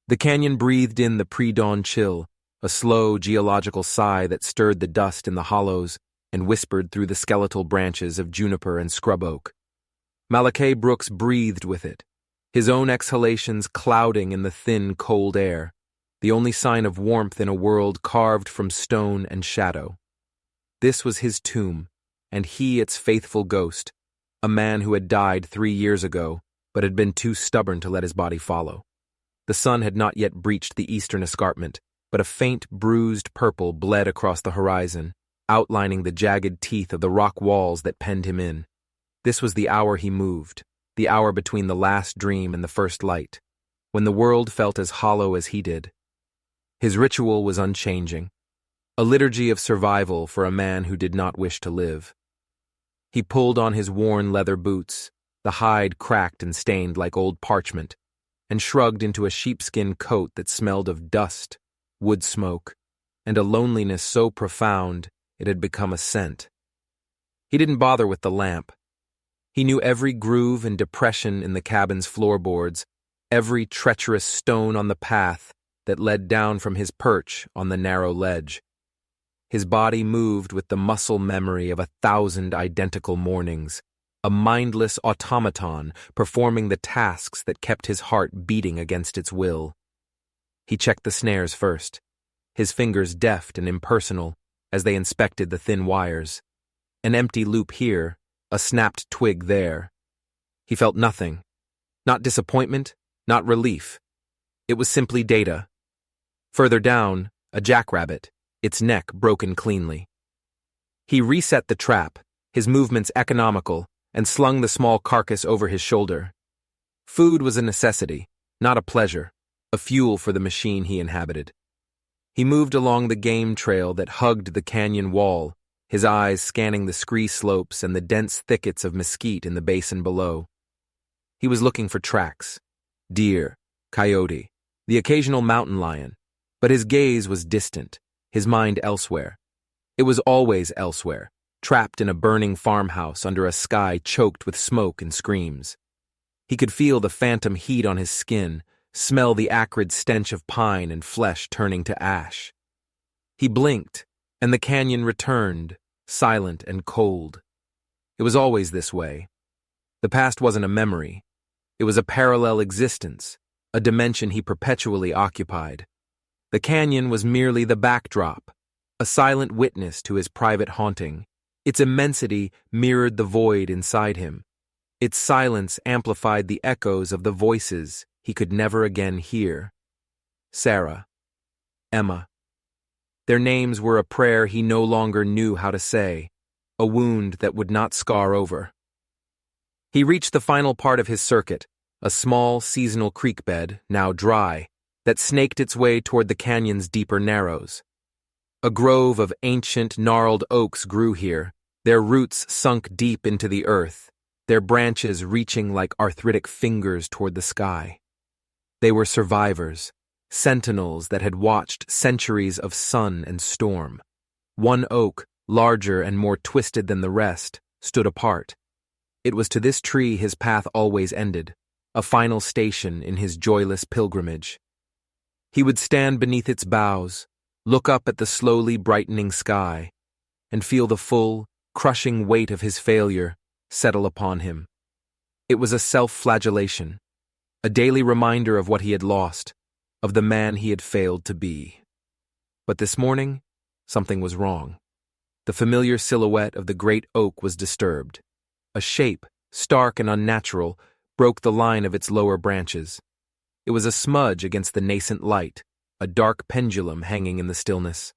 The canyon breathed in the pre-dawn chill, a slow geological sigh that stirred the dust in the hollows and whispered through the skeletal branches of juniper and scrub oak. Malachi Brooks breathed with it, his own exhalations clouding in the thin, cold air, the only sign of warmth in a world carved from stone and shadow. This was his tomb, and he its faithful ghost, a man who had died 3 years ago, but had been too stubborn to let his body follow. The sun had not yet breached the eastern escarpment, but a faint, bruised purple bled across the horizon, outlining the jagged teeth of the rock walls that penned him in. This was the hour he moved, the hour between the last dream and the first light, when the world felt as hollow as he did. His ritual was unchanging, a liturgy of survival for a man who did not wish to live. He pulled on his worn leather boots, the hide cracked and stained like old parchment, and shrugged into a sheepskin coat that smelled of dust, wood smoke, and a loneliness so profound it had become a scent. He didn't bother with the lamp. He knew every groove and depression in the cabin's floorboards, every treacherous stone on the path that led down from his perch on the narrow ledge. His body moved with the muscle memory of 1,000 identical mornings, a mindless automaton performing the tasks that kept his heart beating against its will. He checked the snares first, his fingers deft and impersonal as they inspected the thin wires. An empty loop here, a snapped twig there. He felt nothing. Not disappointment, not relief. It was simply data. Further down, a jackrabbit, its neck broken cleanly. He reset the trap, his movements economical, and slung the small carcass over his shoulder. Food was a necessity, not a pleasure, a fuel for the machine he inhabited. He moved along the game trail that hugged the canyon wall, his eyes scanning the scree slopes and the dense thickets of mesquite in the basin below. He was looking for tracks, deer, coyote, the occasional mountain lion, but his gaze was distant, his mind elsewhere. It was always elsewhere, trapped in a burning farmhouse under a sky choked with smoke and screams. He could feel the phantom heat on his skin, smell the acrid stench of pine and flesh turning to ash. He blinked, and the canyon returned, silent and cold. It was always this way. The past wasn't a memory. It was a parallel existence, a dimension he perpetually occupied. The canyon was merely the backdrop, a silent witness to his private haunting. Its immensity mirrored the void inside him. Its silence amplified the echoes of the voices he could never again hear. Sarah, Emma. Their names were a prayer he no longer knew how to say, a wound that would not scar over. He reached the final part of his circuit, a small seasonal creek bed, now dry, that snaked its way toward the canyon's deeper narrows. A grove of ancient, gnarled oaks grew here, their roots sunk deep into the earth, their branches reaching like arthritic fingers toward the sky. They were survivors, sentinels that had watched centuries of sun and storm. One oak, larger and more twisted than the rest, stood apart. It was to this tree his path always ended, a final station in his joyless pilgrimage. He would stand beneath its boughs, look up at the slowly brightening sky, and feel the full, crushing weight of his failure settle upon him. It was a self-flagellation, a daily reminder of what he had lost, of the man he had failed to be. But this morning, something was wrong. The familiar silhouette of the great oak was disturbed. A shape, stark and unnatural, broke the line of its lower branches. It was a smudge against the nascent light, a dark pendulum hanging in the stillness.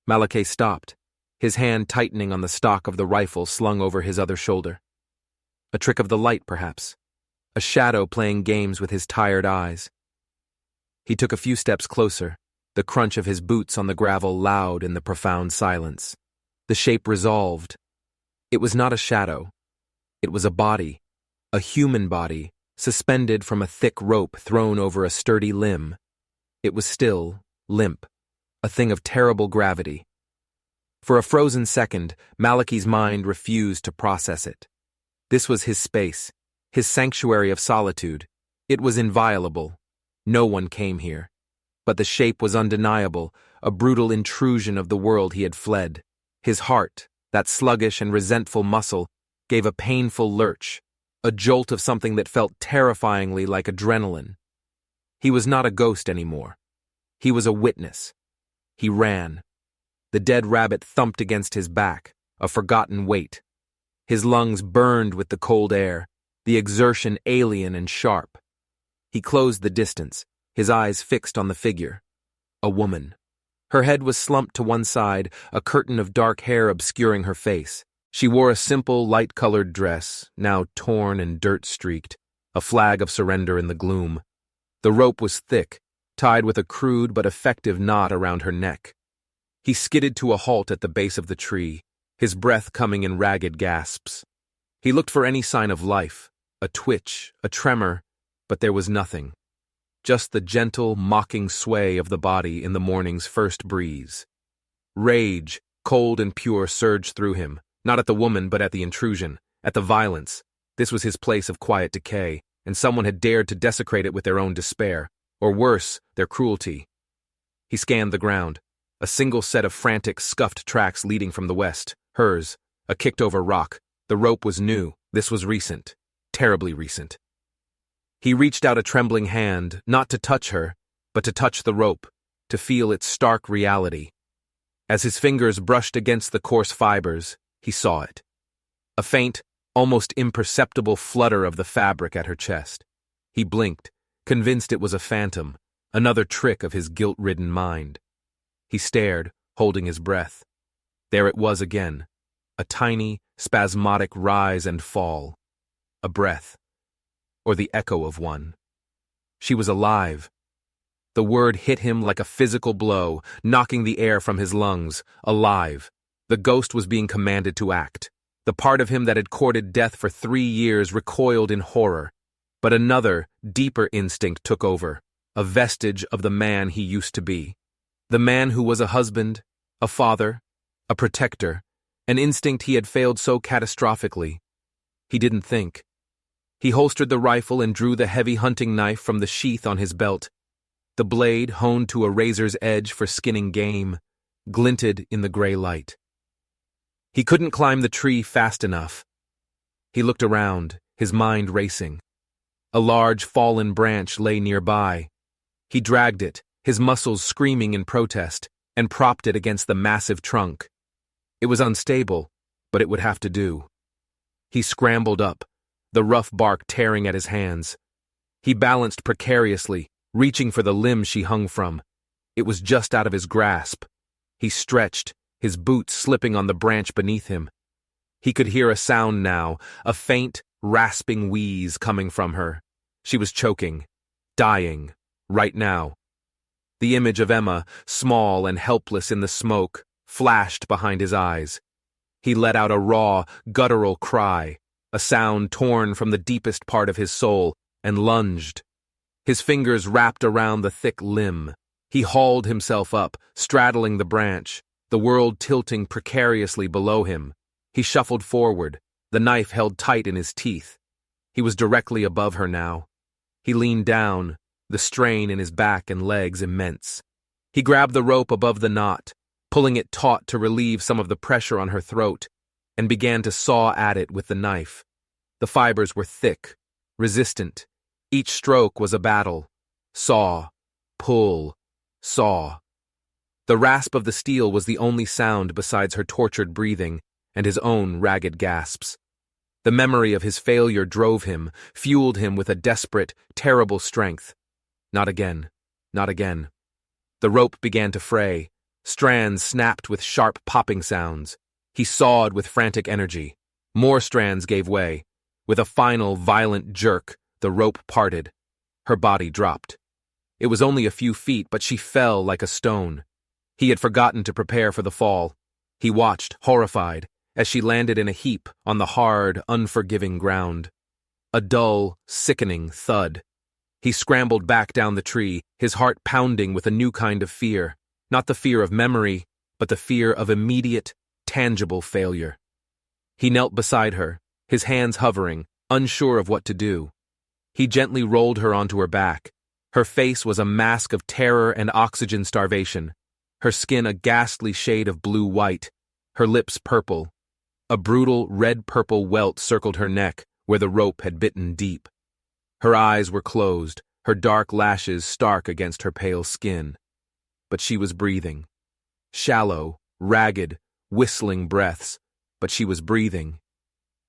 Malachi stopped, his hand tightening on the stock of the rifle slung over his other shoulder. A trick of the light, perhaps. A shadow playing games with his tired eyes. He took a few steps closer, the crunch of his boots on the gravel loud in the profound silence. The shape resolved. It was not a shadow. It was a body, a human body, suspended from a thick rope thrown over a sturdy limb. It was still, limp, a thing of terrible gravity. For a frozen second, Malachi's mind refused to process it. This was his space, his sanctuary of solitude. It was inviolable. No one came here. But the shape was undeniable, a brutal intrusion of the world he had fled. His heart, that sluggish and resentful muscle, gave a painful lurch, a jolt of something that felt terrifyingly like adrenaline. He was not a ghost anymore. He was a witness. He ran. The dead rabbit thumped against his back, a forgotten weight. His lungs burned with the cold air, the exertion alien and sharp. He closed the distance, his eyes fixed on the figure. A woman. Her head was slumped to one side, a curtain of dark hair obscuring her face. She wore a simple, light-colored dress, now torn and dirt-streaked, a flag of surrender in the gloom. The rope was thick, tied with a crude but effective knot around her neck. He skidded to a halt at the base of the tree, his breath coming in ragged gasps. He looked for any sign of life, a twitch, a tremor, but there was nothing. Just the gentle, mocking sway of the body in the morning's first breeze. Rage, cold and pure, surged through him, not at the woman but at the intrusion, at the violence. This was his place of quiet decay, and someone had dared to desecrate it with their own despair, or worse, their cruelty. He scanned the ground, a single set of frantic, scuffed tracks leading from the west, hers, a kicked-over rock. The rope was new, this was recent, terribly recent. He reached out a trembling hand, not to touch her, but to touch the rope, to feel its stark reality. As his fingers brushed against the coarse fibers, he saw it. A faint, almost imperceptible flutter of the fabric at her chest. He blinked, convinced it was a phantom, another trick of his guilt-ridden mind. He stared, holding his breath. There it was again, a tiny, spasmodic rise and fall. A breath. Or the echo of one. She was alive. The word hit him like a physical blow, knocking the air from his lungs. Alive. The ghost was being commanded to act. The part of him that had courted death for 3 years recoiled in horror. But another, deeper instinct took over, a vestige of the man he used to be. The man who was a husband, a father, a protector, an instinct he had failed so catastrophically. He didn't think. He holstered the rifle and drew the heavy hunting knife from the sheath on his belt. The blade, honed to a razor's edge for skinning game, glinted in the gray light. He couldn't climb the tree fast enough. He looked around, his mind racing. A large fallen branch lay nearby. He dragged it, his muscles screaming in protest, and propped it against the massive trunk. It was unstable, but it would have to do. He scrambled up, the rough bark tearing at his hands. He balanced precariously, reaching for the limb she hung from. It was just out of his grasp. He stretched, his boots slipping on the branch beneath him. He could hear a sound now, a faint, rasping wheeze coming from her. She was choking, dying, right now. The image of Emma, small and helpless in the smoke, flashed behind his eyes. He let out a raw, guttural cry, a sound torn from the deepest part of his soul, and lunged. His fingers wrapped around the thick limb. He hauled himself up, straddling the branch, the world tilting precariously below him. He shuffled forward, the knife held tight in his teeth. He was directly above her now. He leaned down, the strain in his back and legs immense. He grabbed the rope above the knot, pulling it taut to relieve some of the pressure on her throat, and began to saw at it with the knife. The fibers were thick, resistant. Each stroke was a battle. Saw, pull, saw. The rasp of the steel was the only sound besides her tortured breathing and his own ragged gasps. The memory of his failure drove him, fueled him with a desperate, terrible strength. Not again. Not again. The rope began to fray. Strands snapped with sharp popping sounds. He sawed with frantic energy. More strands gave way. With a final, violent jerk, the rope parted. Her body dropped. It was only a few feet, but she fell like a stone. He had forgotten to prepare for the fall. He watched, horrified, as she landed in a heap on the hard, unforgiving ground. A dull, sickening thud. He scrambled back down the tree, his heart pounding with a new kind of fear. Not the fear of memory, but the fear of immediate, tangible failure. He knelt beside her, his hands hovering, unsure of what to do. He gently rolled her onto her back, Her face was a mask of terror and oxygen starvation, her skin a ghastly shade of blue-white, her lips purple. A brutal red-purple welt circled her neck where the rope had bitten deep. Her eyes were closed, her dark lashes stark against her pale skin. But she was breathing. Shallow, ragged, whistling breaths, but she was breathing.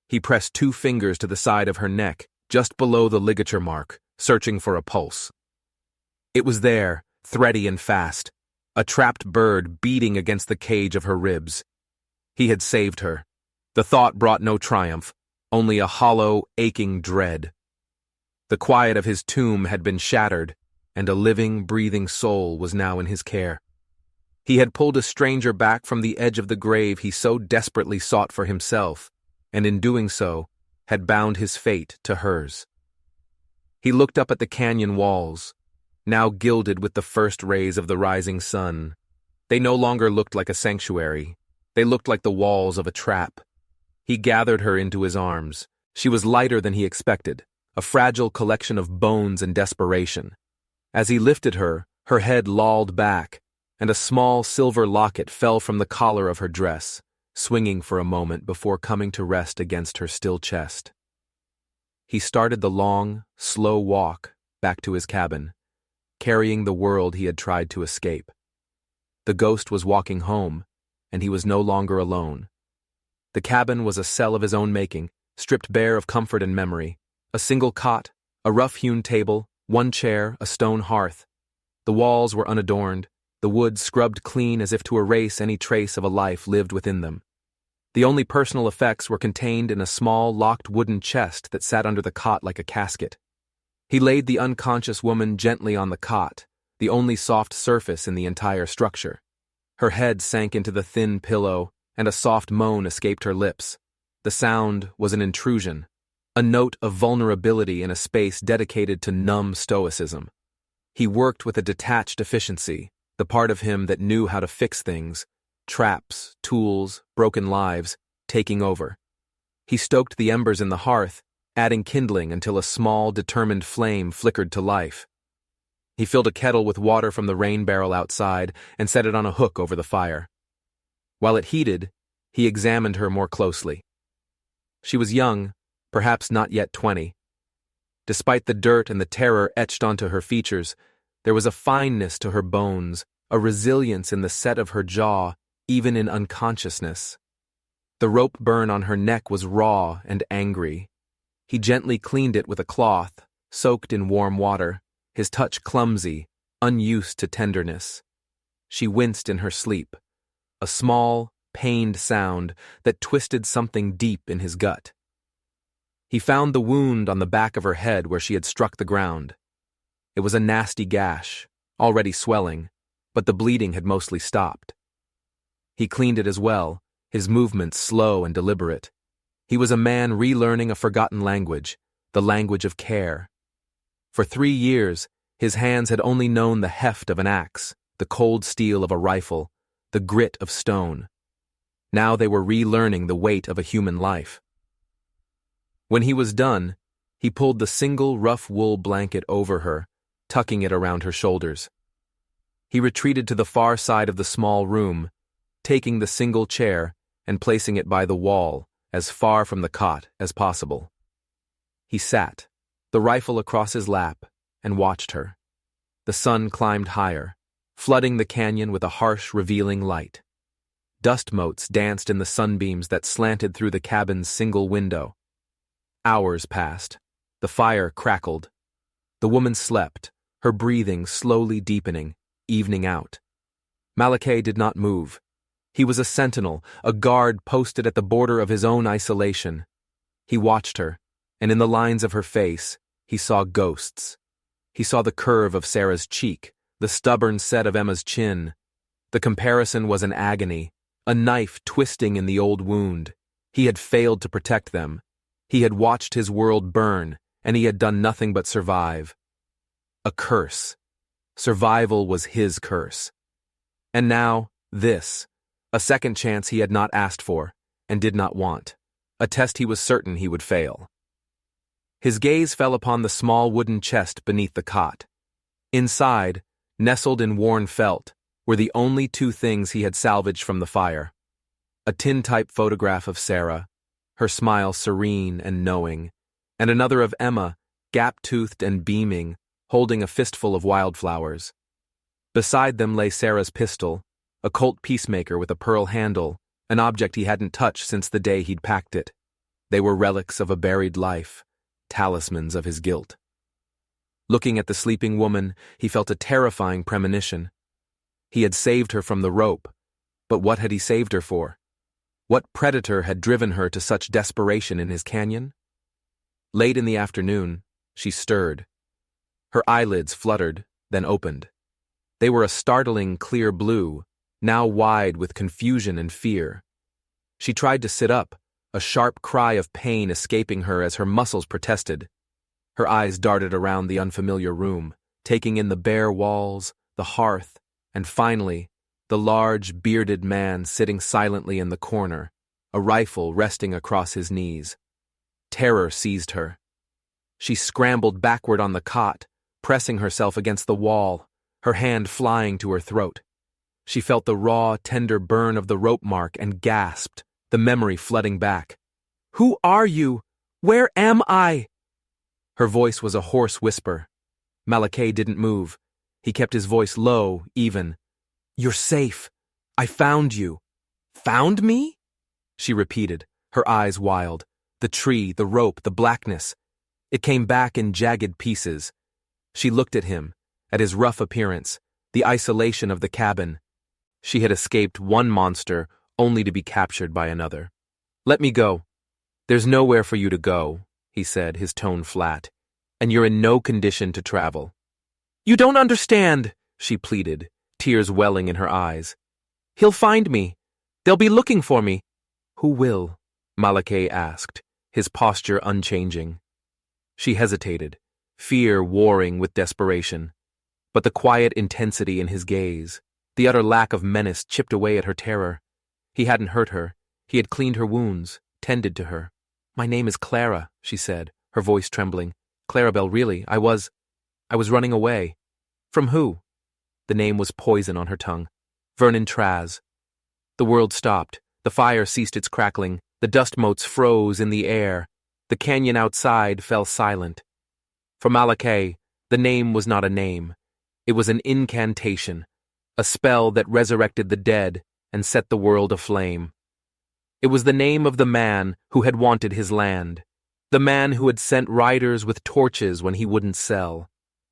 He pressed 2 fingers to the side of her neck, just below the ligature mark, searching for a pulse. It was there, thready and fast, a trapped bird beating against the cage of her ribs. He had saved her. The thought brought no triumph, only a hollow, aching dread. The quiet of his tomb had been shattered, and a living, breathing soul was now in his care. He had pulled a stranger back from the edge of the grave he so desperately sought for himself, and in doing so, had bound his fate to hers. He looked up at the canyon walls, now gilded with the first rays of the rising sun. They no longer looked like a sanctuary. They looked like the walls of a trap. He gathered her into his arms. She was lighter than he expected, a fragile collection of bones and desperation. As he lifted her, her head lolled back, and a small silver locket fell from the collar of her dress, swinging for a moment before coming to rest against her still chest. He started the long, slow walk back to his cabin, carrying the world he had tried to escape. The ghost was walking home, and he was no longer alone. The cabin was a cell of his own making, stripped bare of comfort and memory. A single cot, a rough-hewn table, 1 chair, a stone hearth. The walls were unadorned, the wood scrubbed clean as if to erase any trace of a life lived within them. The only personal effects were contained in a small, locked wooden chest that sat under the cot like a casket. He laid the unconscious woman gently on the cot, the only soft surface in the entire structure. Her head sank into the thin pillow, and a soft moan escaped her lips. The sound was an intrusion, a note of vulnerability in a space dedicated to numb stoicism. He worked with a detached efficiency, the part of him that knew how to fix things, traps, tools, broken lives, taking over. He stoked the embers in the hearth, adding kindling until a small, determined flame flickered to life. He filled a kettle with water from the rain barrel outside and set it on a hook over the fire. While it heated, he examined her more closely. She was young, perhaps not yet 20. Despite the dirt and the terror etched onto her features, there was a fineness to her bones, a resilience in the set of her jaw, even in unconsciousness. The rope burn on her neck was raw and angry. He gently cleaned it with a cloth, soaked in warm water, his touch clumsy, unused to tenderness. She winced in her sleep, a small, pained sound that twisted something deep in his gut. He found the wound on the back of her head where she had struck the ground. It was a nasty gash, already swelling, but the bleeding had mostly stopped. He cleaned it as well, his movements slow and deliberate. He was a man relearning a forgotten language, the language of care. For 3 years, his hands had only known the heft of an axe, the cold steel of a rifle, the grit of stone. Now they were relearning the weight of a human life. When he was done, he pulled the single rough wool blanket over her, tucking it around her shoulders. He retreated to the far side of the small room, taking the single chair and placing it by the wall, as far from the cot as possible. He sat, the rifle across his lap, and watched her. The sun climbed higher, flooding the canyon with a harsh, revealing light. Dust motes danced in the sunbeams that slanted through the cabin's single window. Hours passed. The fire crackled. The woman slept, her breathing slowly deepening, evening out. Malachi did not move. He was a sentinel, a guard posted at the border of his own isolation. He watched her, and in the lines of her face, he saw ghosts. He saw the curve of Sarah's cheek, the stubborn set of Emma's chin. The comparison was an agony, a knife twisting in the old wound. He had failed to protect them. He had watched his world burn, and he had done nothing but survive. A curse. Survival was his curse. And now, this. A second chance he had not asked for, and did not want. A test he was certain he would fail. His gaze fell upon the small wooden chest beneath the cot. Inside, nestled in worn felt, were the only two things he had salvaged from the fire. A tintype photograph of Sarah, her smile serene and knowing, and another of Emma, gap-toothed and beaming, holding a fistful of wildflowers. Beside them lay Sarah's pistol, a Colt Peacemaker with a pearl handle, an object he hadn't touched since the day he'd packed it. They were relics of a buried life, talismans of his guilt. Looking at the sleeping woman, he felt a terrifying premonition. He had saved her from the rope, but what had he saved her for? What predator had driven her to such desperation in his canyon? Late in the afternoon, she stirred. Her eyelids fluttered, then opened. They were a startling clear blue, now wide with confusion and fear. She tried to sit up, a sharp cry of pain escaping her as her muscles protested. Her eyes darted around the unfamiliar room, taking in the bare walls, the hearth, and finally, the large, bearded man sitting silently in the corner, a rifle resting across his knees. Terror seized her. She scrambled backward on the cot, pressing herself against the wall, her hand flying to her throat. She felt the raw, tender burn of the rope mark and gasped, the memory flooding back. "Who are you? Where am I?" Her voice was a hoarse whisper. Malachi didn't move. He kept his voice low, even. "You're safe. I found you." "Found me?" she repeated, her eyes wild. The tree, the rope, the blackness. It came back in jagged pieces. She looked at him, at his rough appearance, the isolation of the cabin. She had escaped one monster only to be captured by another. "Let me go." "There's nowhere for you to go," he said, his tone flat, "and you're in no condition to travel." "You don't understand," she pleaded, tears welling in her eyes. "He'll find me. They'll be looking for me." "Who will?" Malachi asked, his posture unchanging. She hesitated, fear warring with desperation. But the quiet intensity in his gaze, the utter lack of menace chipped away at her terror. He hadn't hurt her. He had cleaned her wounds, tended to her. "My name is Clara," she said, her voice trembling. "Clarabelle, really, I was running away." "From who?" The name was poison on her tongue. "Vernon Traz." The world stopped. The fire ceased its crackling. The dust motes froze in the air. The canyon outside fell silent. For Malachi, the name was not a name. It was an incantation, a spell that resurrected the dead and set the world aflame. It was the name of the man who had wanted his land, the man who had sent riders with torches when he wouldn't sell,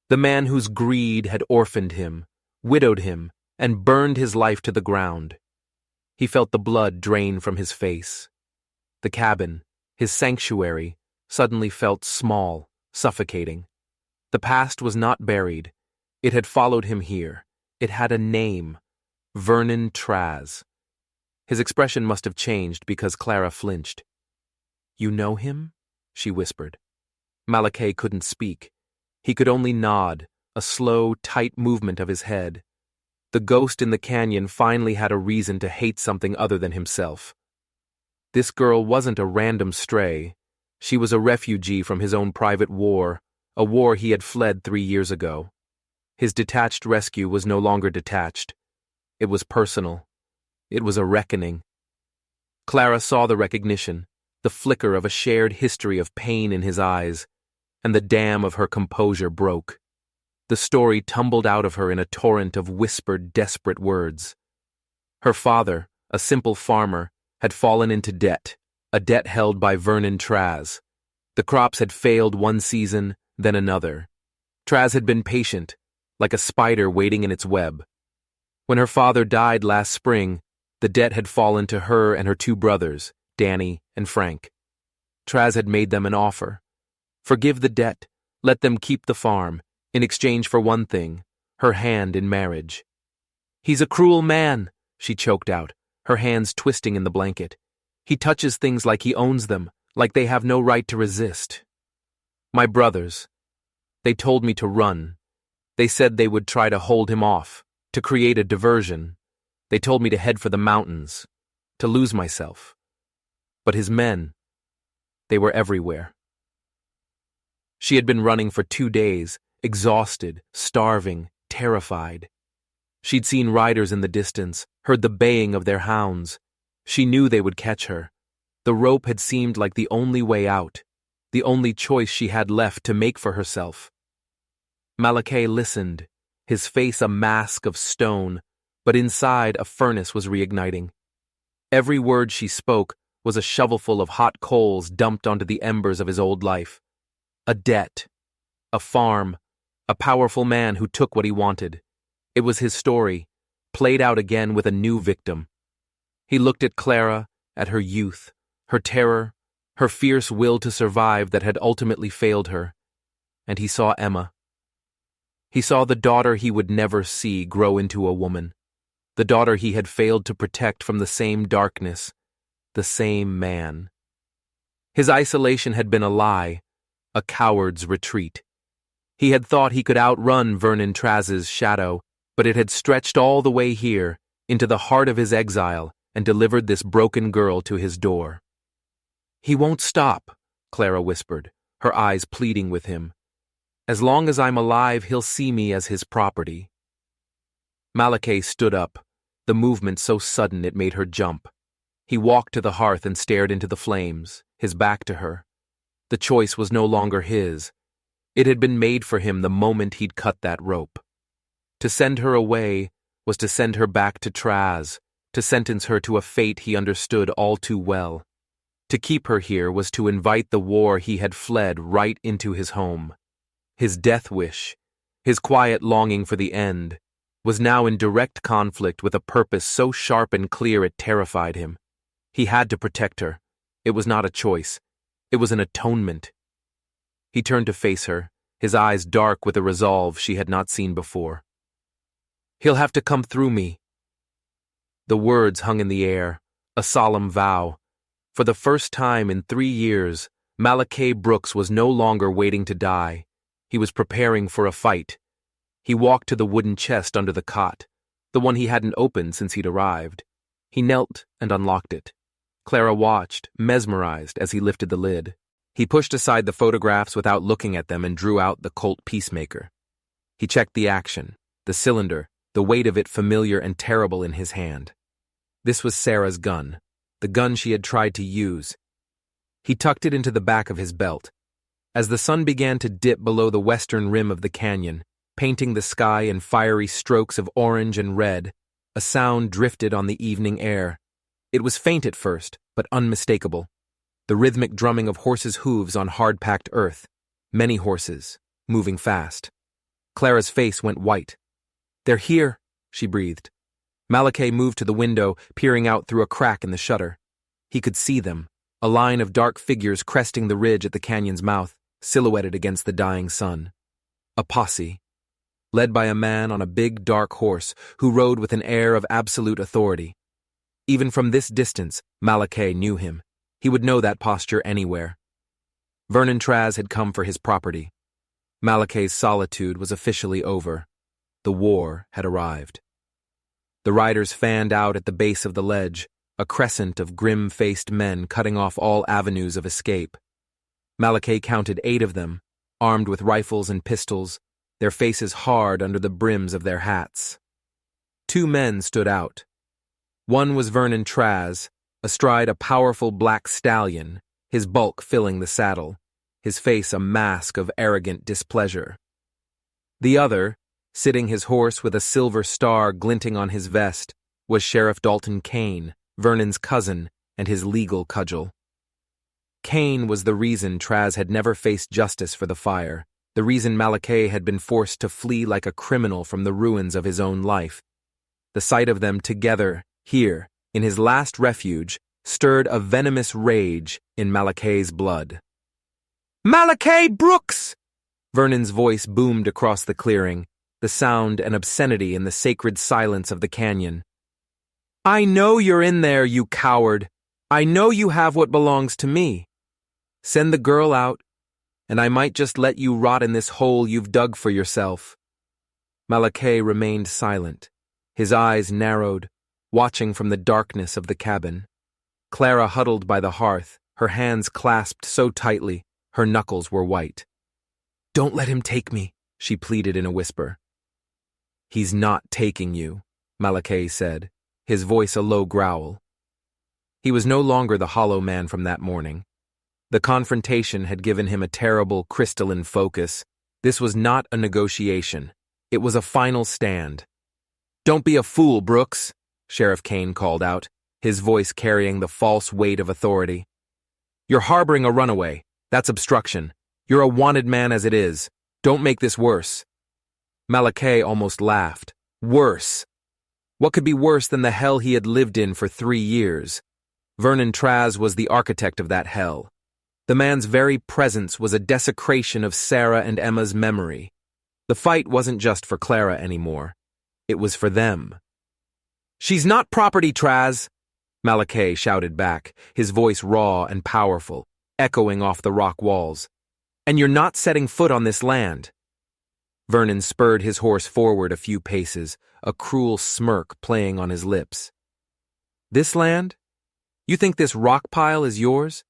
the man whose greed had orphaned him, widowed him, and burned his life to the ground. He felt the blood drain from his face. The cabin, his sanctuary, suddenly felt small, suffocating. The past was not buried. It had followed him here. It had a name. Vernon Traz. His expression must have changed because Clara flinched. "You know him?" she whispered. Malachi couldn't speak. He could only nod, a slow, tight movement of his head. The ghost in the canyon finally had a reason to hate something other than himself. This girl wasn't a random stray. She was a refugee from his own private war, a war he had fled 3 years ago. His detached rescue was no longer detached. It was personal. It was a reckoning. Clara saw the recognition, the flicker of a shared history of pain in his eyes, and the dam of her composure broke. The story tumbled out of her in a torrent of whispered, desperate words. Her father, a simple farmer, had fallen into debt, a debt held by Vernon Traz. The crops had failed one season, then another. Traz had been patient, like a spider waiting in its web. When her father died last spring, the debt had fallen to her and her 2 brothers, Danny and Frank. Traz had made them an offer. Forgive the debt, let them keep the farm, in exchange for one thing, her hand in marriage. "He's a cruel man," she choked out, her hands twisting in the blanket. "He touches things like he owns them, like they have no right to resist. My brothers, they told me to run. They said they would try to hold him off, to create a diversion. They told me to head for the mountains, to lose myself. But his men, they were everywhere." She had been running for 2 days, exhausted, starving, terrified. She'd seen riders in the distance, heard the baying of their hounds. She knew they would catch her. The rope had seemed like the only way out, the only choice she had left to make for herself. Malachi listened, his face a mask of stone, but inside a furnace was reigniting. Every word she spoke was a shovelful of hot coals dumped onto the embers of his old life. A debt, a farm, a powerful man who took what he wanted. It was his story, played out again with a new victim. He looked at Clara, at her youth, her terror, her fierce will to survive that had ultimately failed her, and he saw Emma. He saw the daughter he would never see grow into a woman, the daughter he had failed to protect from the same darkness, the same man. His isolation had been a lie, a coward's retreat. He had thought he could outrun Vernon Traz's shadow, but it had stretched all the way here, into the heart of his exile, and delivered this broken girl to his door. "He won't stop," Clara whispered, her eyes pleading with him. "As long as I'm alive, he'll see me as his property." Malachi stood up, the movement so sudden it made her jump. He walked to the hearth and stared into the flames, his back to her. The choice was no longer his. It had been made for him the moment he'd cut that rope. To send her away was to send her back to Traz, to sentence her to a fate he understood all too well. To keep her here was to invite the war he had fled right into his home. His death wish, his quiet longing for the end, was now in direct conflict with a purpose so sharp and clear it terrified him. He had to protect her. It was not a choice. It was an atonement. He turned to face her, his eyes dark with a resolve she had not seen before. "He'll have to come through me." The words hung in the air, a solemn vow. For the first time in 3 years, Malachi Brooks was no longer waiting to die. He was preparing for a fight. He walked to the wooden chest under the cot, the one he hadn't opened since he'd arrived. He knelt and unlocked it. Clara watched, mesmerized, as he lifted the lid. He pushed aside the photographs without looking at them and drew out the Colt Peacemaker. He checked the action, the cylinder, the weight of it familiar and terrible in his hand. This was Sarah's gun, the gun she had tried to use. He tucked it into the back of his belt. As the sun began to dip below the western rim of the canyon, painting the sky in fiery strokes of orange and red, a sound drifted on the evening air. It was faint at first, but unmistakable. The rhythmic drumming of horses' hooves on hard-packed earth. Many horses, moving fast. Clara's face went white. "They're here," she breathed. Malachi moved to the window, peering out through a crack in the shutter. He could see them, a line of dark figures cresting the ridge at the canyon's mouth, silhouetted against the dying sun. A posse, led by a man on a big dark horse who rode with an air of absolute authority. Even from this distance, Malachi knew him. He would know that posture anywhere. Vernon Traz had come for his property. Malachi's solitude was officially over. The war had arrived. The riders fanned out at the base of the ledge, a crescent of grim-faced men cutting off all avenues of escape. Malachi counted 8 of them, armed with rifles and pistols, their faces hard under the brims of their hats. 2 men stood out. One was Vernon Traz, astride a powerful black stallion, his bulk filling the saddle, his face a mask of arrogant displeasure. The other, sitting his horse with a silver star glinting on his vest, was Sheriff Dalton Kane, Vernon's cousin and his legal cudgel. Kane was the reason Traz had never faced justice for the fire, the reason Malachi had been forced to flee like a criminal from the ruins of his own life. The sight of them together, here, in his last refuge, stirred a venomous rage in Malachi's blood. "Malachi Brooks!" Vernon's voice boomed across the clearing, the sound and obscenity in the sacred silence of the canyon. "I know you're in there, you coward. I know you have what belongs to me. Send the girl out, and I might just let you rot in this hole you've dug for yourself." Malachi remained silent, his eyes narrowed, watching from the darkness of the cabin. Clara huddled by the hearth, her hands clasped so tightly, her knuckles were white. "Don't let him take me," she pleaded in a whisper. "He's not taking you," Malachi said, his voice a low growl. He was no longer the hollow man from that morning. The confrontation had given him a terrible, crystalline focus. This was not a negotiation. It was a final stand. "Don't be a fool, Brooks," Sheriff Kane called out, his voice carrying the false weight of authority. "You're harboring a runaway. That's obstruction. You're a wanted man as it is. Don't make this worse." Malachi almost laughed. Worse. What could be worse than the hell he had lived in for 3 years? Vernon Traz was the architect of that hell. The man's very presence was a desecration of Sarah and Emma's memory. The fight wasn't just for Clara anymore. It was for them. "She's not property, Traz," Malachi shouted back, his voice raw and powerful, echoing off the rock walls. "And you're not setting foot on this land." Vernon spurred his horse forward a few paces, a cruel smirk playing on his lips. "This land? You think this rock pile is yours?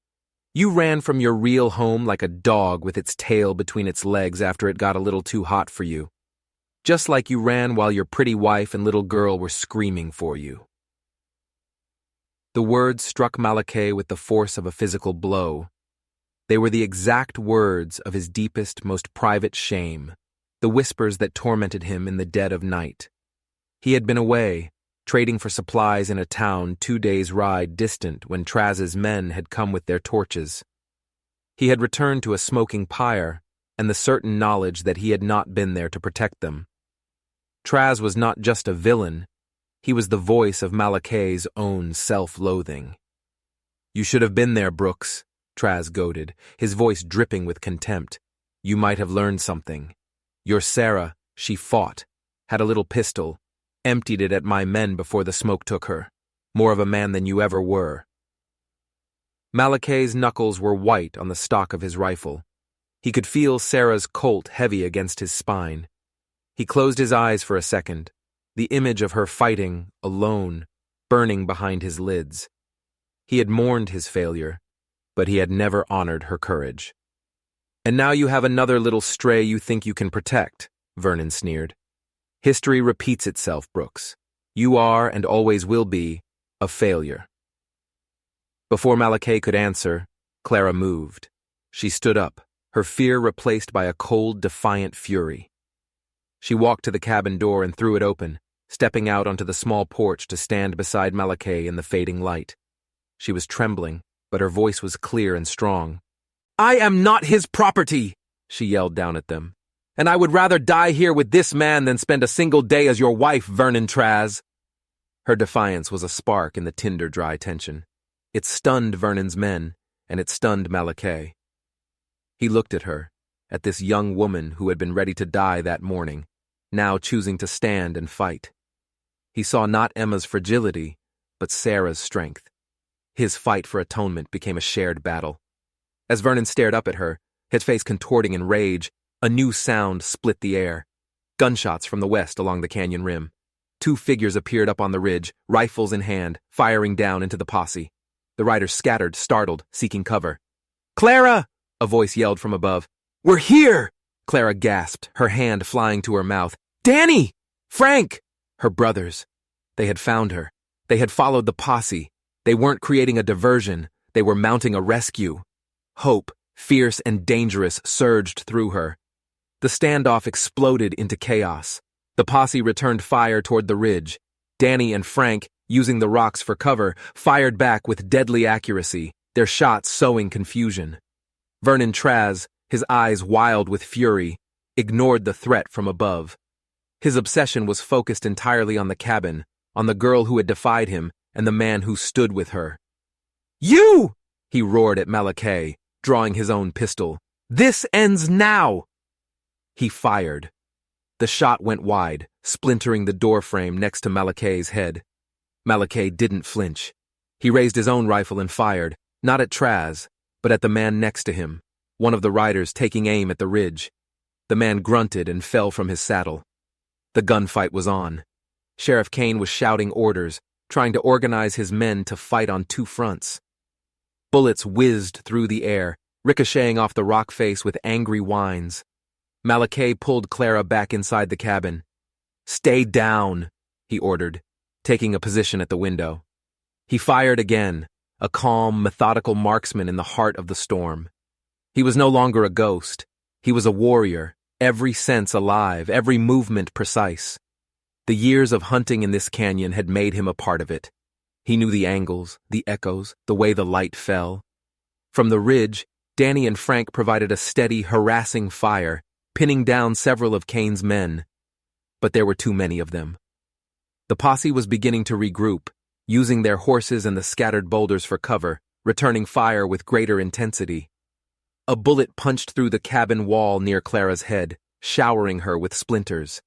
You ran from your real home like a dog with its tail between its legs after it got a little too hot for you. Just like you ran while your pretty wife and little girl were screaming for you." The words struck Malachi with the force of a physical blow. They were the exact words of his deepest, most private shame, the whispers that tormented him in the dead of night. He had been away, trading for supplies in a town 2 days' ride distant when Traz's men had come with their torches. He had returned to a smoking pyre and the certain knowledge that he had not been there to protect them. Traz was not just a villain, he was the voice of Malachi's own self-loathing. "You should have been there, Brooks," Traz goaded, his voice dripping with contempt. "You might have learned something. Your Sarah, she fought, had a little pistol, emptied it at my men before the smoke took her. More of a man than you ever were." Malachi's knuckles were white on the stock of his rifle. He could feel Sarah's Colt heavy against his spine. He closed his eyes for a second, the image of her fighting, alone, burning behind his lids. He had mourned his failure, but he had never honored her courage. "And now you have another little stray you think you can protect," Vernon sneered. "History repeats itself, Brooks. You are, and always will be, a failure." Before Malachi could answer, Clara moved. She stood up, her fear replaced by a cold, defiant fury. She walked to the cabin door and threw it open, stepping out onto the small porch to stand beside Malachi in the fading light. She was trembling, but her voice was clear and strong. "I am not his property," she yelled down at them. "And I would rather die here with this man than spend a single day as your wife, Vernon Traz." Her defiance was a spark in the tinder-dry tension. It stunned Vernon's men, and it stunned Malachi. He looked at her, at this young woman who had been ready to die that morning, now choosing to stand and fight. He saw not Emma's fragility, but Sarah's strength. His fight for atonement became a shared battle. As Vernon stared up at her, his face contorting in rage, a new sound split the air. Gunshots from the west along the canyon rim. 2 figures appeared up on the ridge, rifles in hand, firing down into the posse. The riders scattered, startled, seeking cover. "Clara!" a voice yelled from above. "We're here!" Clara gasped, her hand flying to her mouth. "Danny! Frank!" Her brothers. They had found her. They had followed the posse. They weren't creating a diversion. They were mounting a rescue. Hope, fierce and dangerous, surged through her. The standoff exploded into chaos. The posse returned fire toward the ridge. Danny and Frank, using the rocks for cover, fired back with deadly accuracy, their shots sowing confusion. Vernon Traz, his eyes wild with fury, ignored the threat from above. His obsession was focused entirely on the cabin, on the girl who had defied him, and the man who stood with her. "You!" he roared at Malachi, drawing his own pistol. "This ends now!" He fired. The shot went wide, splintering the doorframe next to Malachi's head. Malachi didn't flinch. He raised his own rifle and fired, not at Traz, but at the man next to him, one of the riders taking aim at the ridge. The man grunted and fell from his saddle. The gunfight was on. Sheriff Kane was shouting orders, trying to organize his men to fight on 2 fronts. Bullets whizzed through the air, ricocheting off the rock face with angry whines. Malachi pulled Clara back inside the cabin. "Stay down," he ordered, taking a position at the window. He fired again, a calm, methodical marksman in the heart of the storm. He was no longer a ghost. He was a warrior, every sense alive, every movement precise. The years of hunting in this canyon had made him a part of it. He knew the angles, the echoes, the way the light fell. From the ridge, Danny and Frank provided a steady, harassing fire, pinning down several of Kane's men. But there were too many of them. The posse was beginning to regroup, using their horses and the scattered boulders for cover, returning fire with greater intensity. A bullet punched through the cabin wall near Clara's head, showering her with splinters.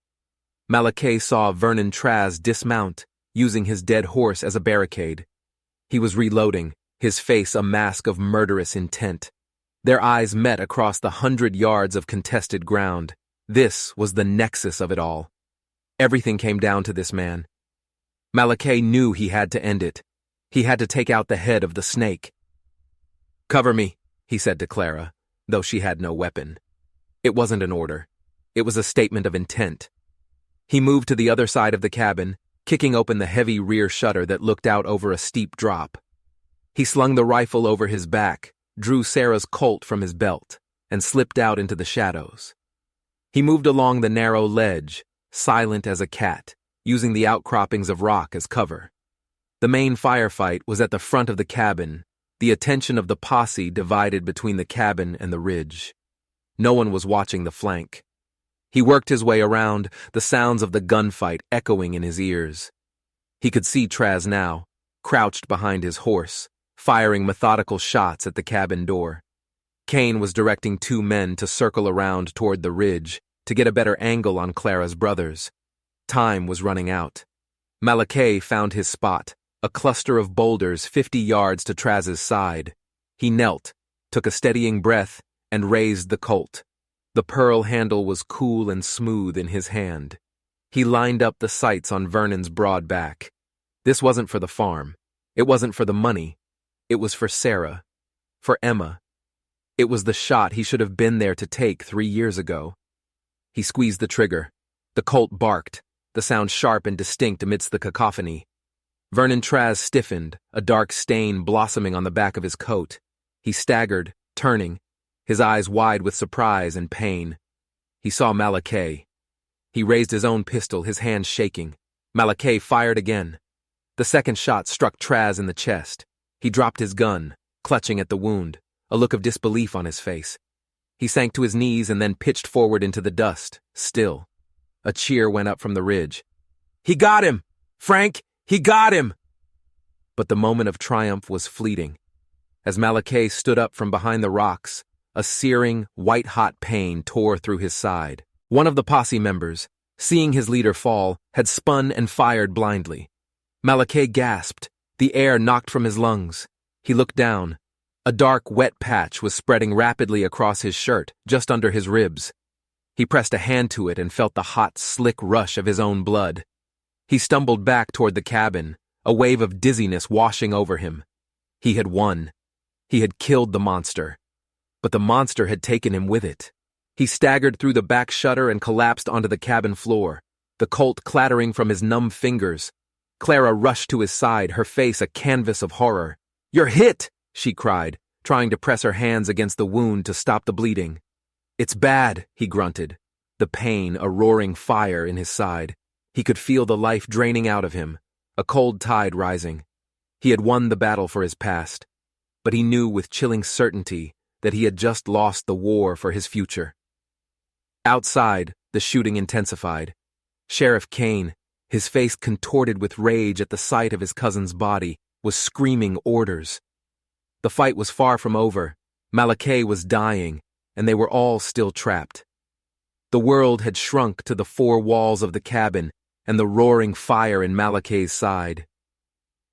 Malachi saw Vernon Traz dismount, using his dead horse as a barricade. He was reloading, his face a mask of murderous intent. Their eyes met across the 100 yards of contested ground. This was the nexus of it all. Everything came down to this man. Malachi knew he had to end it. He had to take out the head of the snake. "Cover me," he said to Clara, though she had no weapon. It wasn't an order. It was a statement of intent. He moved to the other side of the cabin, kicking open the heavy rear shutter that looked out over a steep drop. He slung the rifle over his back, drew Sarah's Colt from his belt, and slipped out into the shadows. He moved along the narrow ledge, silent as a cat, using the outcroppings of rock as cover. The main firefight was at the front of the cabin, the attention of the posse divided between the cabin and the ridge. No one was watching the flank. He worked his way around, the sounds of the gunfight echoing in his ears. He could see Traz now, crouched behind his horse, firing methodical shots at the cabin door. Kane was directing 2 men to circle around toward the ridge to get a better angle on Clara's brothers. Time was running out. Malachi found his spot, a cluster of boulders 50 yards to Traz's side. He knelt, took a steadying breath, and raised the Colt. The pearl handle was cool and smooth in his hand. He lined up the sights on Vernon's broad back. This wasn't for the farm. It wasn't for the money. It was for Sarah. For Emma. It was the shot he should have been there to take 3 years ago. He squeezed the trigger. The Colt barked, the sound sharp and distinct amidst the cacophony. Vernon Traz stiffened, a dark stain blossoming on the back of his coat. He staggered, turning, his eyes wide with surprise and pain. He saw Malachi. He raised his own pistol, his hands shaking. Malachi fired again. The second shot struck Traz in the chest. He dropped his gun, clutching at the wound, a look of disbelief on his face. He sank to his knees and then pitched forward into the dust, still. A cheer went up from the ridge. "He got him! Frank, he got him!" But the moment of triumph was fleeting. As Malachi stood up from behind the rocks, a searing, white-hot pain tore through his side. One of the posse members, seeing his leader fall, had spun and fired blindly. Malachi gasped, the air knocked from his lungs. He looked down. A dark, wet patch was spreading rapidly across his shirt, just under his ribs. He pressed a hand to it and felt the hot, slick rush of his own blood. He stumbled back toward the cabin, a wave of dizziness washing over him. He had won. He had killed the monster. But the monster had taken him with it. He staggered through the back shutter and collapsed onto the cabin floor, the Colt clattering from his numb fingers. Clara rushed to his side, her face a canvas of horror. "You're hit!" she cried, trying to press her hands against the wound to stop the bleeding. "It's bad," he grunted, the pain a roaring fire in his side. He could feel the life draining out of him, a cold tide rising. He had won the battle for his past, but he knew with chilling certainty that he had just lost the war for his future. Outside, the shooting intensified. Sheriff Kane, his face contorted with rage at the sight of his cousin's body, was screaming orders. The fight was far from over. Malachi was dying, and they were all still trapped. The world had shrunk to the 4 walls of the cabin and the roaring fire in Malachi's side.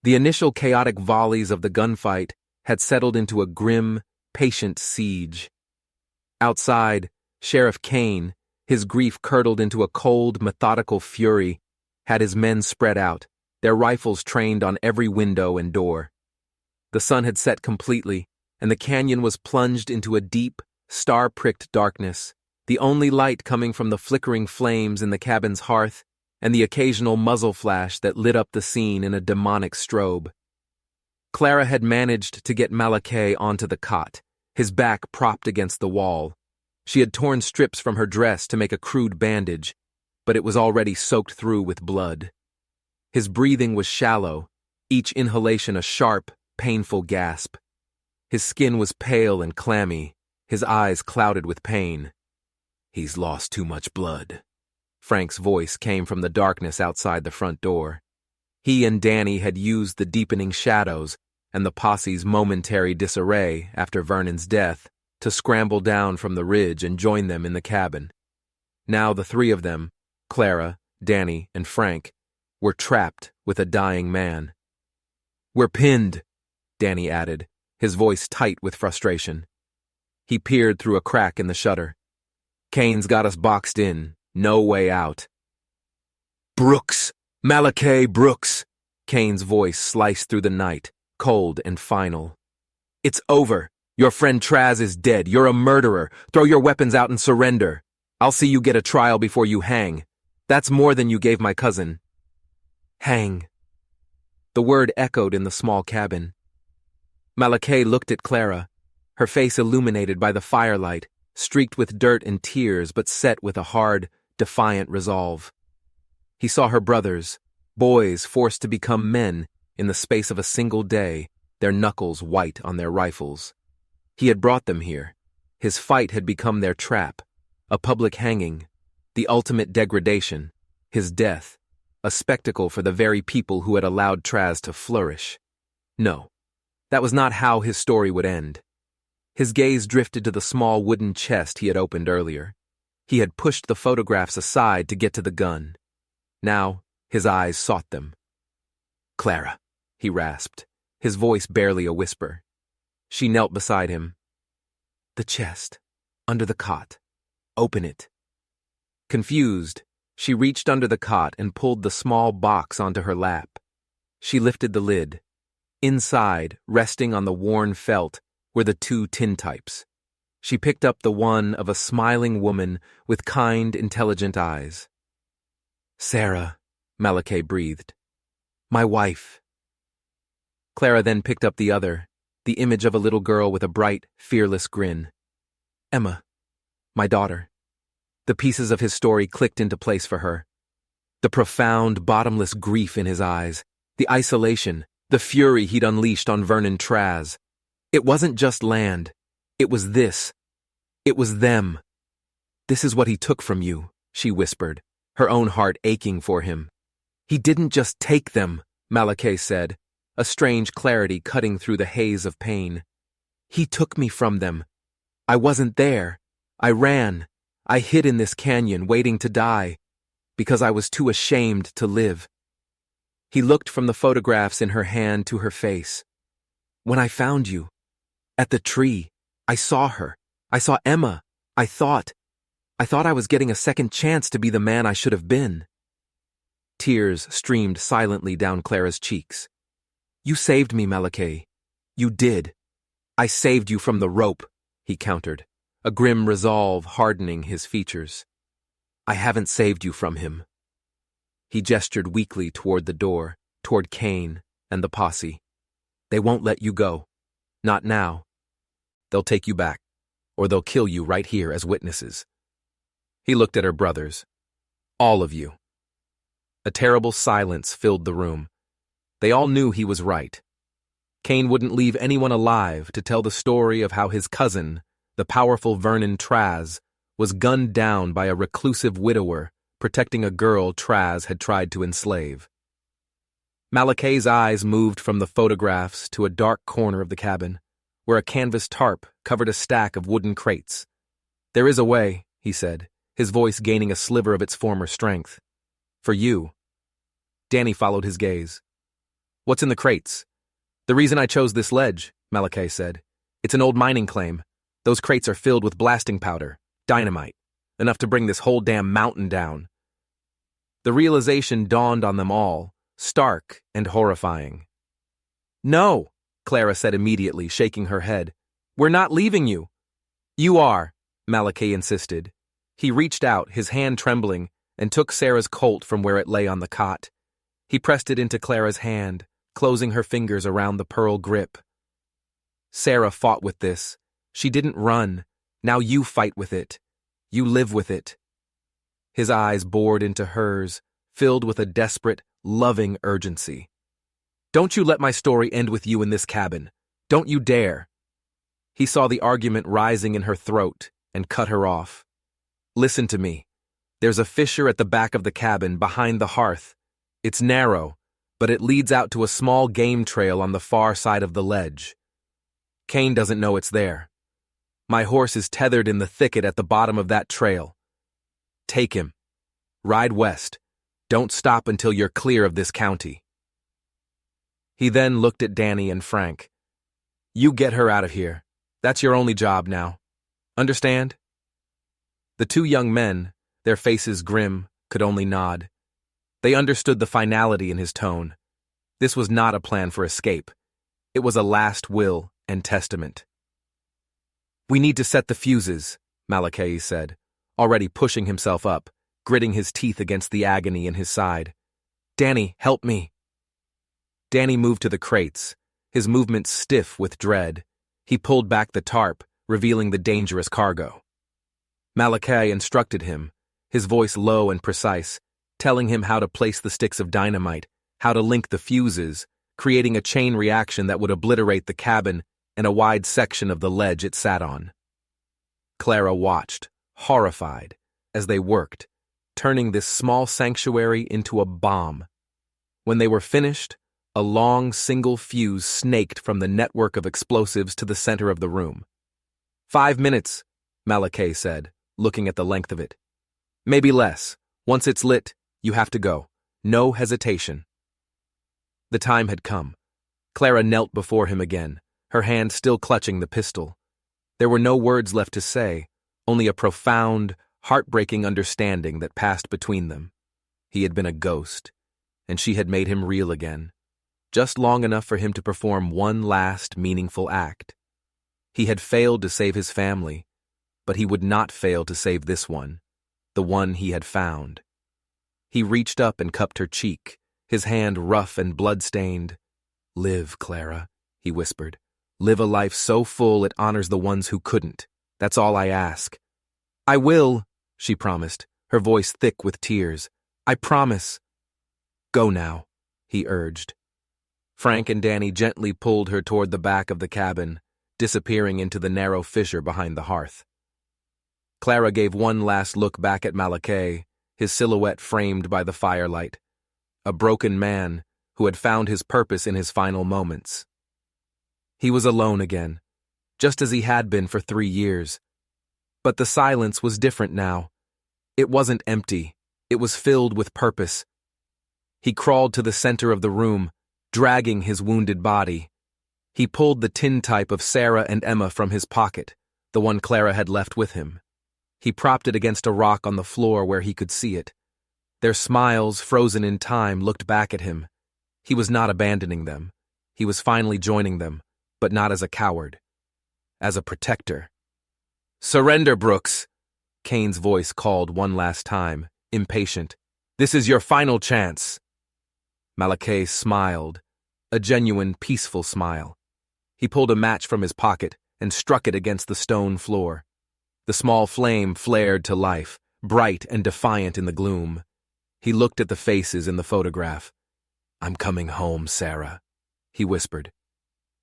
The initial chaotic volleys of the gunfight had settled into a grim, patient siege. Outside, Sheriff Kane, his grief curdled into a cold, methodical fury, had his men spread out, their rifles trained on every window and door. The sun had set completely, and the canyon was plunged into a deep, star-pricked darkness, the only light coming from the flickering flames in the cabin's hearth and the occasional muzzle flash that lit up the scene in a demonic strobe. Clara had managed to get Malachi onto the cot, his back propped against the wall. She had torn strips from her dress to make a crude bandage, but it was already soaked through with blood. His breathing was shallow, each inhalation a sharp, painful gasp. His skin was pale and clammy, his eyes clouded with pain. "He's lost too much blood." Frank's voice came from the darkness outside the front door. He and Danny had used the deepening shadows and the posse's momentary disarray after Vernon's death to scramble down from the ridge and join them in the cabin. Now the three of them, Clara, Danny, and Frank, were trapped with a dying man. "We're pinned," Danny added, his voice tight with frustration. He peered through a crack in the shutter. "Kane's got us boxed in, no way out." "Brooks! Malachi Brooks!" Kane's voice sliced through the night, cold and final. "It's over. Your friend Traz is dead. You're a murderer. Throw your weapons out and surrender. I'll see you get a trial before you hang. That's more than you gave my cousin." "Hang." The word echoed in the small cabin. Malachi looked at Clara, her face illuminated by the firelight, streaked with dirt and tears but set with a hard, defiant resolve. He saw her brothers, boys forced to become men in the space of a single day, their knuckles white on their rifles. He had brought them here. His fight had become their trap, a public hanging, the ultimate degradation, his death, a spectacle for the very people who had allowed Traz to flourish. No, that was not how his story would end. His gaze drifted to the small wooden chest he had opened earlier. He had pushed the photographs aside to get to the gun. Now, his eyes sought them. "Clara," he rasped, his voice barely a whisper. She knelt beside him. "The chest, under the cot. Open it." Confused, she reached under the cot and pulled the small box onto her lap. She lifted the lid. Inside, resting on the worn felt, were the two tintypes. She picked up the one of a smiling woman with kind, intelligent eyes. "Sarah," Malachi breathed. "My wife." Clara then picked up the other, the image of a little girl with a bright, fearless grin. "Emma, my daughter." The pieces of his story clicked into place for her. The profound, bottomless grief in his eyes, the isolation, the fury he'd unleashed on Vernon Traz. It wasn't just land. It was this. It was them. "This is what he took from you," she whispered, her own heart aching for him. "He didn't just take them," Malachi said, a strange clarity cutting through the haze of pain. "He took me from them. I wasn't there. I ran. I hid in this canyon, waiting to die, because I was too ashamed to live." He looked from the photographs in her hand to her face. "When I found you, at the tree, I saw her. I saw Emma. I thought I was getting a second chance to be the man I should have been." Tears streamed silently down Clara's cheeks. "You saved me, Malachi. You did. I saved you from the rope," he countered, a grim resolve hardening his features. "I haven't saved you from him." He gestured weakly toward the door, toward Kane and the posse. "They won't let you go. Not now. They'll take you back, or they'll kill you right here as witnesses." He looked at her brothers. "All of you." A terrible silence filled the room. They all knew he was right. Kane wouldn't leave anyone alive to tell the story of how his cousin, the powerful Vernon Traz, was gunned down by a reclusive widower protecting a girl Traz had tried to enslave. Malachi's eyes moved from the photographs to a dark corner of the cabin, where a canvas tarp covered a stack of wooden crates. "There is a way," he said, his voice gaining a sliver of its former strength. "For you." Danny followed his gaze. "What's in the crates?" "The reason I chose this ledge," Malachi said. "It's an old mining claim. Those crates are filled with blasting powder, dynamite, enough to bring this whole damn mountain down." The realization dawned on them all, stark and horrifying. "No," Clara said immediately, shaking her head. "We're not leaving you." "You are," Malachi insisted. He reached out, his hand trembling, and took Sarah's Colt from where it lay on the cot. He pressed it into Clara's hand, closing her fingers around the pearl grip. Sarah fought with this. She didn't run. Now you fight with it. You live with it. His eyes bored into hers, filled with a desperate, loving urgency. Don't you let my story end with you in this cabin. Don't you dare. He saw the argument rising in her throat and cut her off. Listen to me. There's a fissure at the back of the cabin, behind the hearth. It's narrow, but it leads out to a small game trail on the far side of the ledge. Kane doesn't know it's there. My horse is tethered in the thicket at the bottom of that trail. Take him. Ride west. Don't stop until you're clear of this county. He then looked at Danny and Frank. You get her out of here. That's your only job now. Understand? The two young men, their faces grim, could only nod. They understood the finality in his tone. This was not a plan for escape. It was a last will and testament. We need to set the fuses, Malachi said, already pushing himself up, gritting his teeth against the agony in his side. Danny, help me. Danny moved to the crates, his movements stiff with dread. He pulled back the tarp, revealing the dangerous cargo. Malachi instructed him, his voice low and precise, telling him how to place the sticks of dynamite, how to link the fuses, creating a chain reaction that would obliterate the cabin and a wide section of the ledge it sat on. Clara watched, horrified, as they worked, turning this small sanctuary into a bomb. When they were finished, a long single fuse snaked from the network of explosives to the center of the room. 5 minutes, Malachi said, looking at the length of it. Maybe less. Once it's lit, you have to go. No hesitation. The time had come. Clara knelt before him again, her hand still clutching the pistol. There were no words left to say, only a profound, heartbreaking understanding that passed between them. He had been a ghost, and she had made him real again, just long enough for him to perform one last meaningful act. He had failed to save his family, but he would not fail to save this one, the one he had found. He reached up and cupped her cheek, his hand rough and blood-stained. Live, Clara, he whispered. Live a life so full it honors the ones who couldn't. That's all I ask. I will, she promised, her voice thick with tears. I promise. Go now, he urged. Frank and Danny gently pulled her toward the back of the cabin, disappearing into the narrow fissure behind the hearth. Clara gave one last look back at Malachi, his silhouette framed by the firelight. A broken man who had found his purpose in his final moments. He was alone again, just as he had been for 3 years. But the silence was different now. It wasn't empty. It was filled with purpose. He crawled to the center of the room, dragging his wounded body. He pulled the tintype of Sarah and Emma from his pocket, the one Clara had left with him. He propped it against a rock on the floor where he could see it. Their smiles, frozen in time, looked back at him. He was not abandoning them. He was finally joining them, but not as a coward. As a protector. Surrender, Brooks, Kane's voice called one last time, impatient. This is your final chance. Malachi smiled, a genuine, peaceful smile. He pulled a match from his pocket and struck it against the stone floor. The small flame flared to life, bright and defiant in the gloom. He looked at the faces in the photograph. I'm coming home, Sarah, he whispered.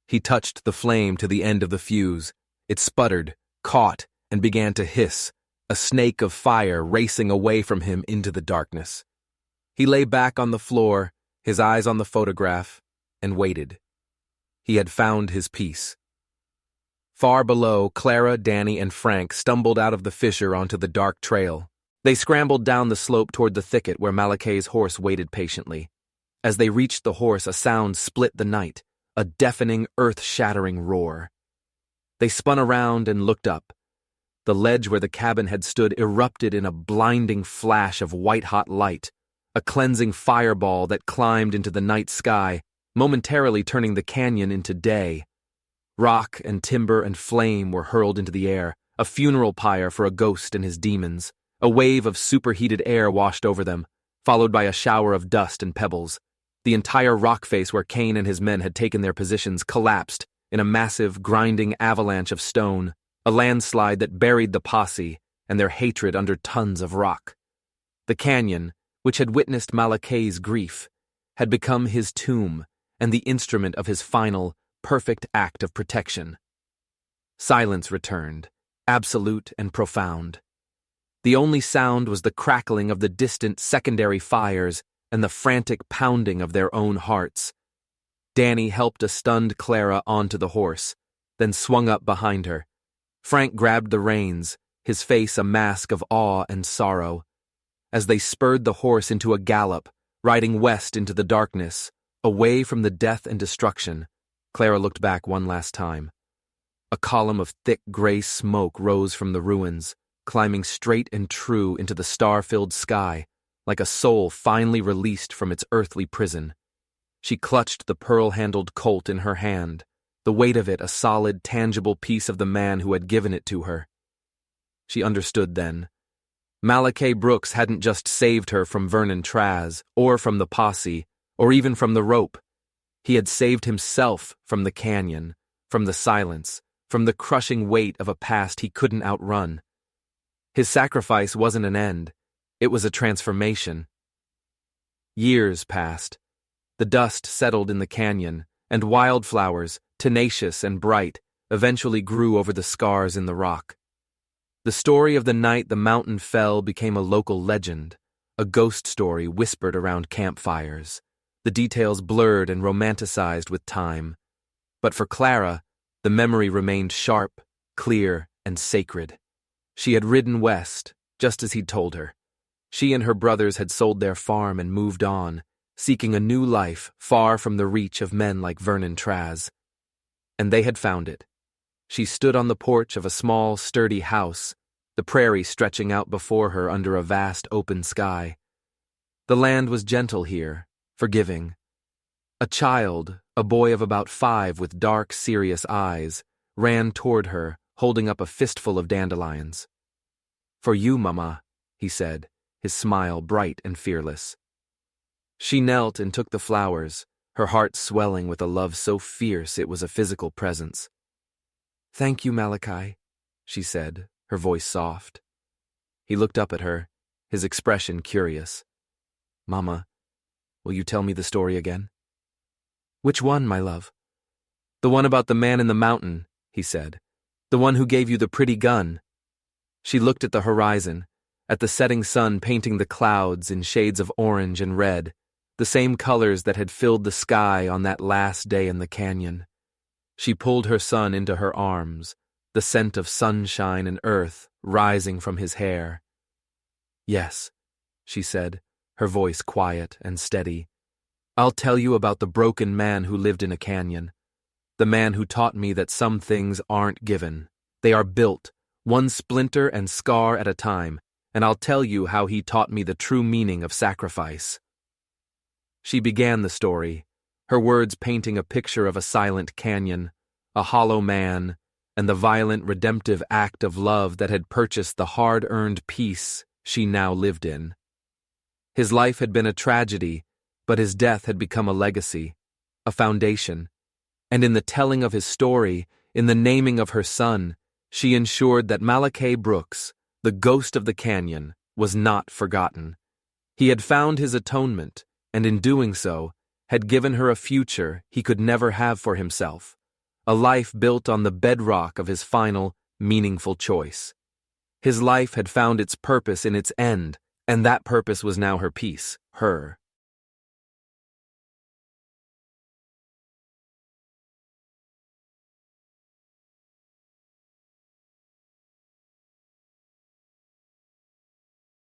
He touched the flame to the end of the fuse. It sputtered, caught, and began to hiss, a snake of fire racing away from him into the darkness. He lay back on the floor, his eyes on the photograph, and waited. He had found his peace. Far below, Clara, Danny, and Frank stumbled out of the fissure onto the dark trail. They scrambled down the slope toward the thicket where Malachi's horse waited patiently. As they reached the horse, a sound split the night, a deafening, earth-shattering roar. They spun around and looked up. The ledge where the cabin had stood erupted in a blinding flash of white-hot light, a cleansing fireball that climbed into the night sky, momentarily turning the canyon into day. Rock and timber and flame were hurled into the air, a funeral pyre for a ghost and his demons. A wave of superheated air washed over them, followed by a shower of dust and pebbles. The entire rock face where Kane and his men had taken their positions collapsed in a massive, grinding avalanche of stone, a landslide that buried the posse and their hatred under tons of rock. The canyon, which had witnessed Malakay's grief, had become his tomb and the instrument of his final, perfect act of protection. Silence returned, absolute and profound. The only sound was the crackling of the distant secondary fires and the frantic pounding of their own hearts. Danny helped a stunned Clara onto the horse, then swung up behind her. Frank grabbed the reins, his face a mask of awe and sorrow. As they spurred the horse into a gallop, riding west into the darkness, away from the death and destruction, Clara looked back one last time. A column of thick gray smoke rose from the ruins, climbing straight and true into the star-filled sky, like a soul finally released from its earthly prison. She clutched the pearl-handled Colt in her hand, the weight of it a solid, tangible piece of the man who had given it to her. She understood then. Malakay Brooks hadn't just saved her from Vernon Traz, or from the posse, or even from the rope. He had saved himself from the canyon, from the silence, from the crushing weight of a past he couldn't outrun. His sacrifice wasn't an end, it was a transformation. Years passed. The dust settled in the canyon, and wildflowers, tenacious and bright, eventually grew over the scars in the rock. The story of the night the mountain fell became a local legend, a ghost story whispered around campfires, the details blurred and romanticized with time. But for Clara, the memory remained sharp, clear, and sacred. She had ridden west, just as he'd told her. She and her brothers had sold their farm and moved on, seeking a new life far from the reach of men like Vernon Traz. And they had found it. She stood on the porch of a small, sturdy house, the prairie stretching out before her under a vast open sky. The land was gentle here, forgiving. A child, a boy of about 5 with dark, serious eyes, ran toward her, holding up a fistful of dandelions. "For you, Mama," he said, his smile bright and fearless. She knelt and took the flowers, her heart swelling with a love so fierce it was a physical presence. "Thank you, Malakay," she said, her voice soft. He looked up at her, his expression curious. "Mama, will you tell me the story again?" "Which one, my love?" "The one about the man in the mountain," he said. "The one who gave you the pretty gun." She looked at the horizon, at the setting sun painting the clouds in shades of orange and red, the same colors that had filled the sky on that last day in the canyon. She pulled her son into her arms, the scent of sunshine and earth rising from his hair. "Yes," she said, her voice quiet and steady. "I'll tell you about the broken man who lived in a canyon. The man who taught me that some things aren't given. They are built, one splinter and scar at a time, and I'll tell you how he taught me the true meaning of sacrifice." She began the story, her words painting a picture of a silent canyon, a hollow man, and the violent redemptive act of love that had purchased the hard-earned peace she now lived in. His life had been a tragedy, but his death had become a legacy, a foundation. And in the telling of his story, in the naming of her son, she ensured that Malakay Brooks, the ghost of the canyon, was not forgotten. He had found his atonement, and in doing so, had given her a future he could never have for himself, a life built on the bedrock of his final, meaningful choice. His life had found its purpose in its end, and that purpose was now her peace, her